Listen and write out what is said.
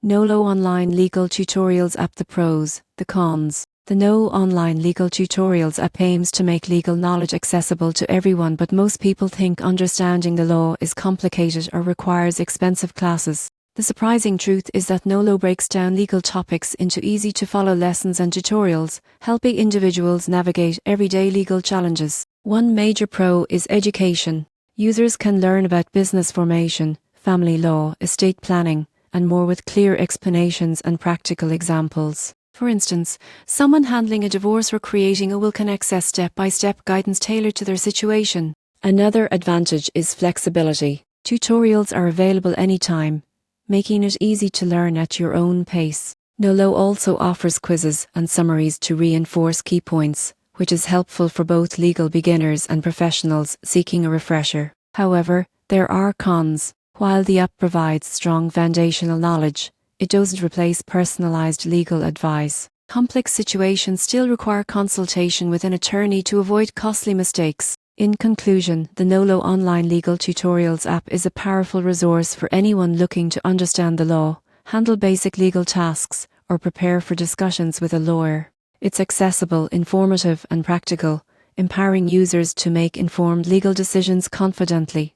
Nolo Online Legal Tutorials App. The pros, the cons. The Nolo Online Legal Tutorials app aims to make legal knowledge accessible to everyone, but most people think understanding the law is complicated or requires expensive classes. The surprising truth is that Nolo breaks down legal topics into easy-to-follow lessons and tutorials, helping individuals navigate everyday legal challenges. One major pro is education. Users can learn about business formation, family law, estate planning, and more with clear explanations and practical examples. For instance, someone handling a divorce or creating a will can access step-by-step guidance tailored to their situation. Another advantage is flexibility. Tutorials are available anytime, making it easy to learn at your own pace. Nolo also offers quizzes and summaries to reinforce key points, which is helpful for both legal beginners and professionals seeking a refresher. However, there are cons. While the app provides strong foundational knowledge, it doesn't replace personalized legal advice. Complex situations still require consultation with an attorney to avoid costly mistakes. In conclusion, the Nolo Online Legal Tutorials app is a powerful resource for anyone looking to understand the law, handle basic legal tasks, or prepare for discussions with a lawyer. It's accessible, informative, and practical, empowering users to make informed legal decisions confidently.